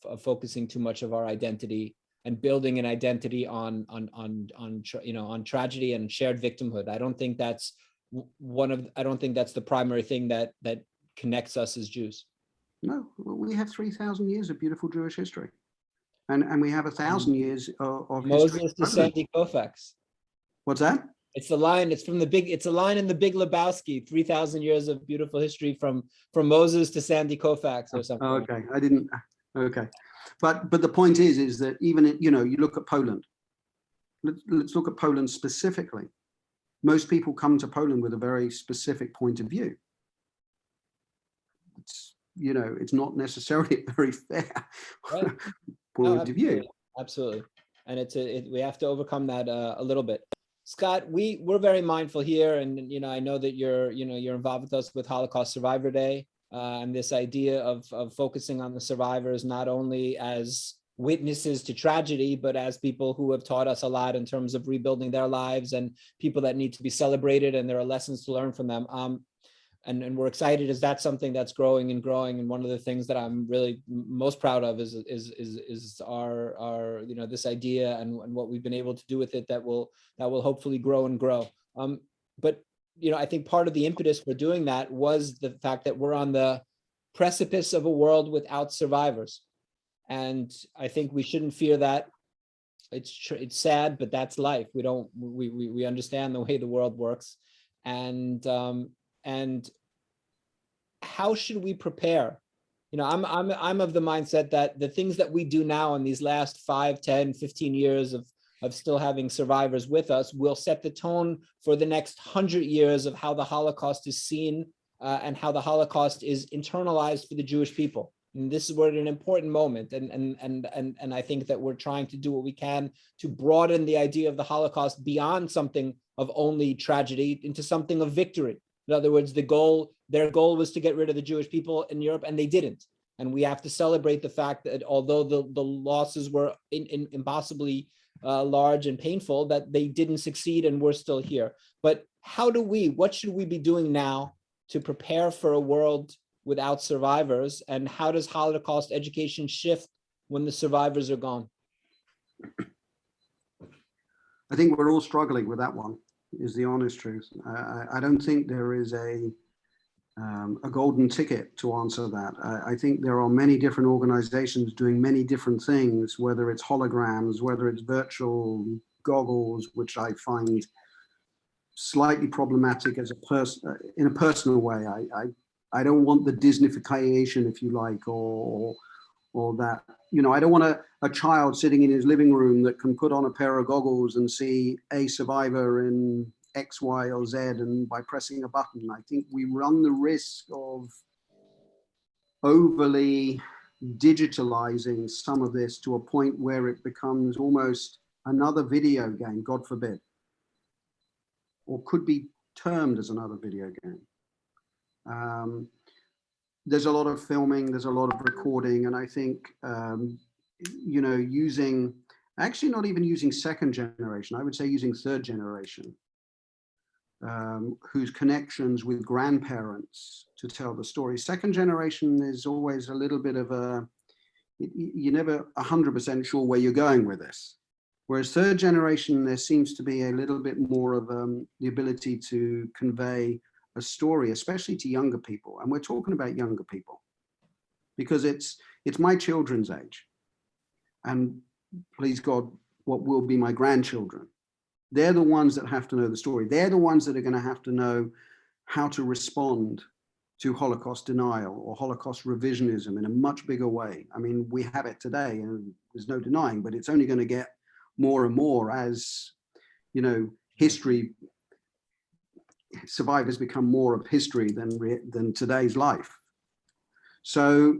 of focusing too much of our identity and building an identity on tragedy and shared victimhood. I don't think that's the primary thing that connects us as Jews. No, we have 3,000 years of beautiful Jewish history, and we have 1,000 years of history. Moses to Sandy Koufax. What's that? It's the line. It's a line in the Big Lebowski. 3,000 years of beautiful history from Moses to Sandy Koufax or something. Oh, okay, I didn't. Okay, but the point is that even you look at Poland. Let's look at Poland specifically. Most people come to Poland with a very specific point of view. It's not necessarily a very fair Right. point of view. Absolutely, and we have to overcome that a little bit. Scott, we're very mindful here, and I know that you're involved with us with Holocaust Survivor Day, and this idea of focusing on the survivors not only as witnesses to tragedy, but as people who have taught us a lot in terms of rebuilding their lives and people that need to be celebrated, and there are lessons to learn from them. And we're excited as that's something that's growing and growing. And one of the things that I'm really most proud of is our this idea and what we've been able to do with it that will hopefully grow and grow. But I think part of the impetus for doing that was the fact that we're on the precipice of a world without survivors. And I think we shouldn't fear that. It's sad, but that's life. We understand the way the world works. And how should we prepare? I'm of the mindset that the things that we do now in these last 5, 10, 15 years of still having survivors with us will set the tone for the next 100 years of how the Holocaust is seen and how the Holocaust is internalized for the Jewish people. And this is an important moment. And I think that we're trying to do what we can to broaden the idea of the Holocaust beyond something of only tragedy into something of victory. In other words, their goal was to get rid of the Jewish people in Europe, and they didn't. And we have to celebrate the fact that although the losses were impossibly large and painful, that they didn't succeed and we're still here. But what should we be doing now to prepare for a world without survivors? And how does Holocaust education shift when the survivors are gone? I think we're all struggling with that one, is the honest truth. I don't think there is a golden ticket to answer that. I think there are many different organizations doing many different things, whether it's holograms, whether it's virtual goggles, which I find slightly problematic as in a personal way. I don't want the Disneyfication, if you like, or that, I don't want a child sitting in his living room that can put on a pair of goggles and see a survivor in X, Y, or Z, and by pressing a button. I think we run the risk of overly digitalizing some of this to a point where it becomes almost another video game, God forbid, or could be termed as another video game. There's a lot of filming, there's a lot of recording, and I think, actually not even using second generation, I would say using third generation, whose connections with grandparents to tell the story. Second generation is always a little bit of you're never 100% sure where you're going with this. Whereas third generation, there seems to be a little bit more of the ability to convey a story, especially to younger people. And we're talking about younger people because it's my children's age. And please God, what will be my grandchildren. They're the ones that have to know the story. They're the ones that are going to have to know how to respond to Holocaust denial or Holocaust revisionism in a much bigger way. I mean, we have it today and there's no denying, but it's only going to get more and more as, history, survivors become more of history than today's life. So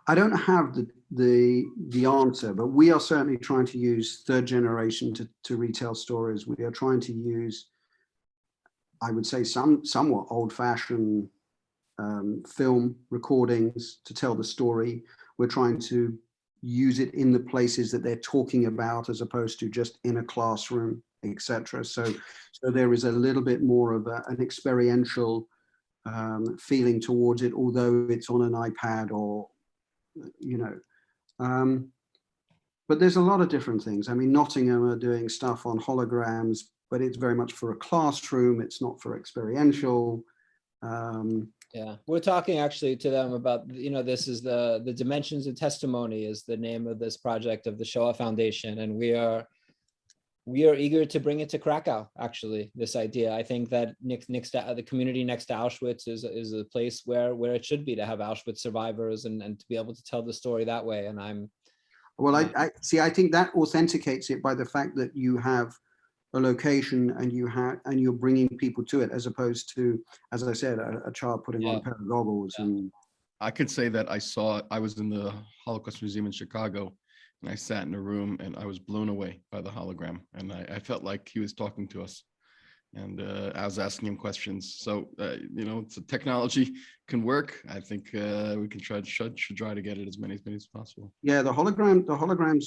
I don't have the answer, but we are certainly trying to use third generation to retell stories. We are trying to use, I would say, somewhat old-fashioned film recordings to tell the story. We're trying to use it in the places that they're talking about as opposed to just in a classroom, etc. So there is a little bit more of an experiential feeling towards it, although it's on an iPad or you know. But there's a lot of different things. I mean, Nottingham are doing stuff on holograms, but it's very much for a classroom. It's not for experiential. Yeah, we're talking actually to them about, this is the Dimensions of Testimony is the name of this project of the Shoah Foundation. And we are eager to bring it to Krakow, actually, this idea. I think that the community next to Auschwitz is a place where it should be, to have Auschwitz survivors and to be able to tell the story that way. And well, I see, I think that authenticates it by the fact that you have a location and you're bringing people to it, as opposed to, as I said, a child putting on a pair of goggles. And I could say that I was in the Holocaust Museum in Chicago, and I sat in a room and I was blown away by the hologram, and I felt like he was talking to us, and I was asking him questions. So it's a technology can work. I think we can should try to get it as many as possible. Yeah, the holograms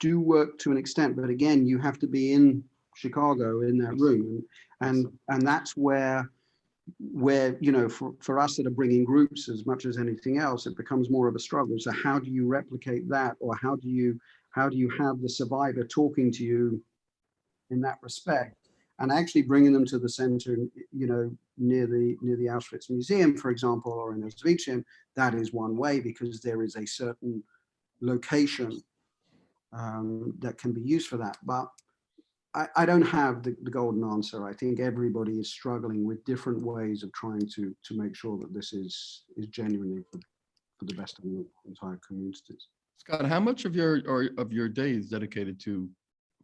do work to an extent, but again, you have to be in Chicago in that room, and that's where for us that are bringing groups as much as anything else, it becomes more of a struggle. So how do you replicate that, or how do you have the survivor talking to you in that respect, and actually bringing them to the center, near the Auschwitz Museum, for example, or in Auschwitz? That is one way, because there is a certain location that can be used for that. But I don't have the golden answer. I think everybody is struggling with different ways of trying to make sure that this is genuinely for the best of the entire communities. Scott, how much of your day is dedicated to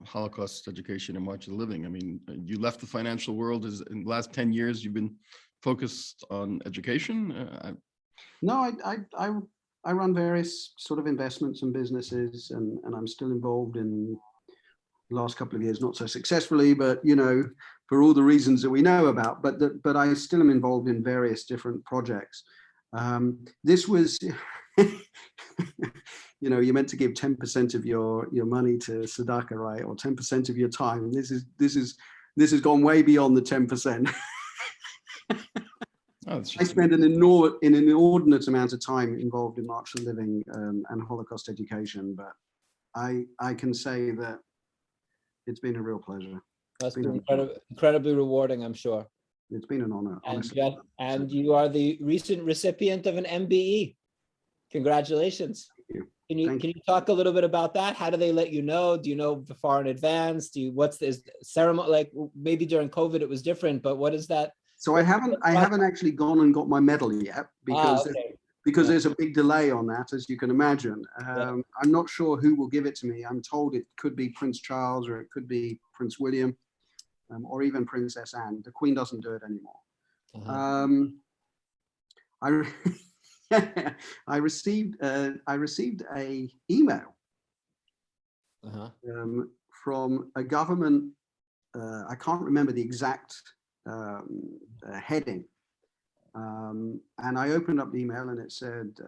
Holocaust education and march of the living? I mean, you left the financial world. In the last 10 years, you've been focused on education? No, I run various sort of investments and businesses, and I'm still involved in the last couple of years, not so successfully, but for all the reasons that we know about. But I still am involved in various different projects. This was, you're meant to give 10% of your money to tzedakah, right, or 10% of your time. This has gone way beyond the 10%. I spend an inordinate amount of time involved in March of the Living and Holocaust education, but I can say that it's been a real pleasure. That's been incredibly rewarding, I'm sure. It's been an honor, honestly. And you are the recent recipient of an MBE. Congratulations. Thank you. Can you talk a little bit about that? How do they let you know? Do you know far in advance? What's this ceremony like? Maybe during COVID it was different, but what is that? So I haven't actually gone and got my medal yet, because there's a big delay on that, as you can imagine. I'm not sure who will give it to me. I'm told it could be Prince Charles, or it could be Prince William, or even Princess Anne. The Queen doesn't do it anymore. I received a email from a government. I can't remember the exact heading. And I opened up the email, and it said,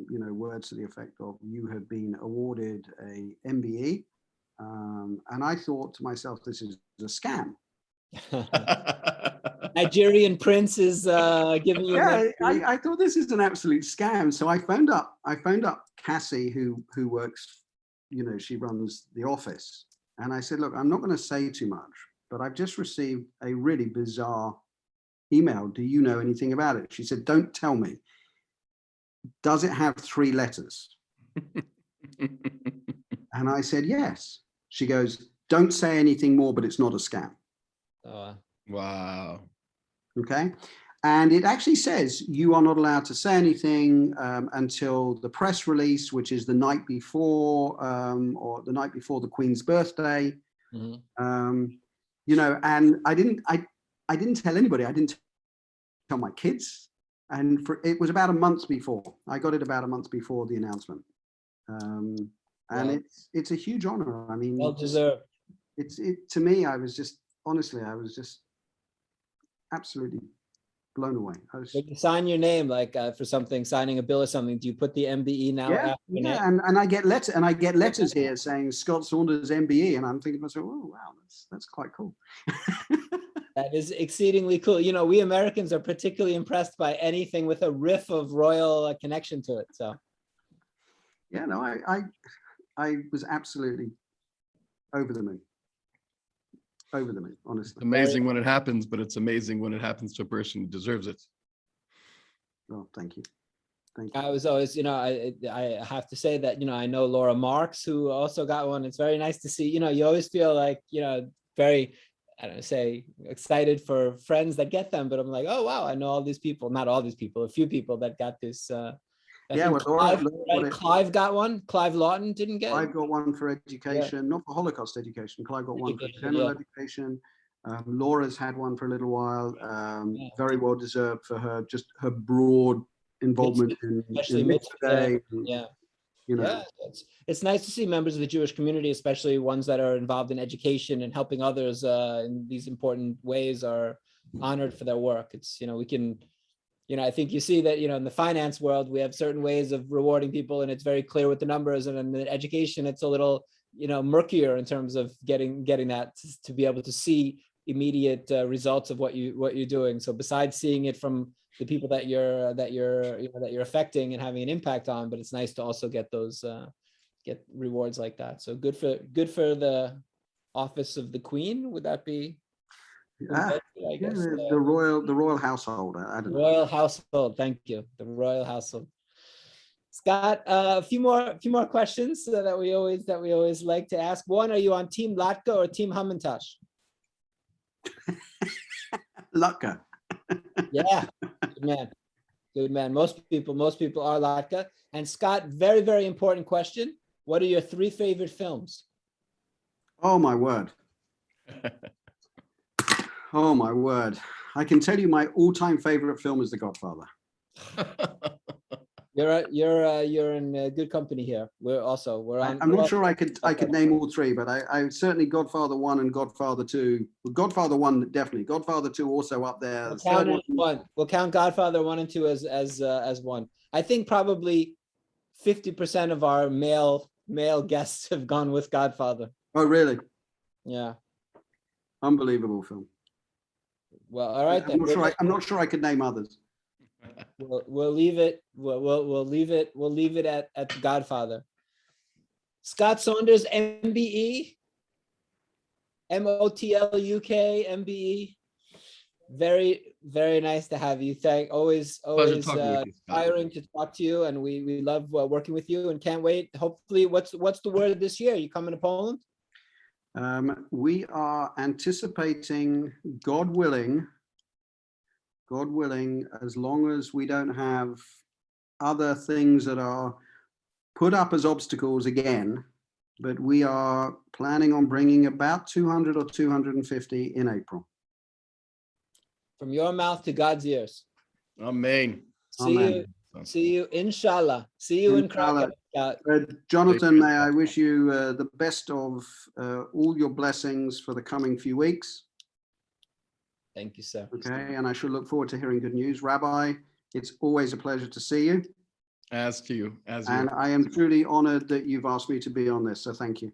words to the effect of, "You have been awarded a MBE." And I thought to myself, this is a scam. Nigerian prince is giving you. Yeah, I thought this is an absolute scam. So I phoned up Cassie, who works, she runs the office. And I said, look, I'm not going to say too much, but I've just received a really bizarre email. Do you know anything about it? She said, don't tell me. Does it have 3 letters? And I said, yes. She goes, don't say anything more, but it's not a scam. Oh, wow. Okay. And it actually says you are not allowed to say anything until the press release, which is the night before, or the night before the Queen's birthday. And I didn't tell anybody. I didn't tell my kids. And it was about a month before. I got it about a month before the announcement. And it's a huge honor. I mean, well deserved. To me, I was just absolutely blown away. When you sign your name, like for something, signing a bill or something, do you put the MBE now? Yeah, and I get letters here saying Scott Saunders Mbe, and I'm thinking to myself, oh wow, that's quite cool. That is exceedingly cool. We Americans are particularly impressed by anything with a riff of royal connection to it. So yeah, no, I was absolutely over the moon. Over the moon, honestly. Amazing when it happens, but it's amazing when it happens to a person who deserves it. Well, thank you. Thank you. I was always, I have to say that, I know Laura Marks, who also got one. It's very nice to see, you always feel like, very, I don't know, say excited for friends that get them, but I'm like, oh, wow, I know all these people, not all these people, a few people that got this. I Yeah, think well, Clive, right? Clive got one. Clive Lawton didn't get it. Clive got one for education, not for Holocaust education. Clive got one for general education. Laura's had one for a little while. Very well deserved for her, just her broad involvement in today. Yeah. Yeah, it's nice to see members of the Jewish community, especially ones that are involved in education and helping others in these important ways, are honored for their work. It's, we can, I think you see that, in the finance world, we have certain ways of rewarding people and it's very clear with the numbers, and in the education, it's a little, murkier in terms of getting that to be able to see immediate results of what you're doing. So besides seeing it from the people that you're affecting and having an impact on, but it's nice to also get those get rewards like that. So good for the office of the Queen. Would that be? I guess the royal household. I don't know. Royal household. Thank you. The royal household. Scott, a few more questions that we always like to ask. One, are you on Team Latka or Team Hamantash? Latka. Yeah, good man. Most people are Latka. And Scott, very, very important question. What are your 3 favorite films? Oh my word. Oh my word. I can tell you my all-time favorite film is The Godfather. You're in good company here. We're on. I'm not sure I could name all 3, but I certainly Godfather 1 and Godfather 2. Godfather 1 definitely. Godfather 2 also up there. We'll count Godfather 1 and 2 as one. I think probably 50% of our male guests have gone with Godfather. Oh really? Yeah. Unbelievable film. Well, all right then. I'm not sure I could name others. We'll leave it. We'll leave it at Godfather. Scott Saunders, MBE, MOTLUK, MBE. Very, very nice to have you. Always inspiring to talk to you, and we love working with you, and can't wait. Hopefully, what's the word this year? You coming to Poland? We are anticipating, God willing, as long as we don't have other things that are put up as obstacles again, but we are planning on bringing about 200 or 250 in April. From your mouth to God's ears. Amen. See you, inshallah. See you in Krakow. Jonathan, may I wish you the best of all your blessings for the coming few weeks. Thank you, sir. Okay, and I shall look forward to hearing good news. Rabbi, it's always a pleasure to see you. As to you. And I am truly honored that you've asked me to be on this, so thank you.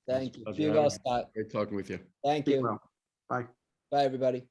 Thank you. Be well, Scott. Great talking with you. Thank you. Well. Bye. Bye, everybody.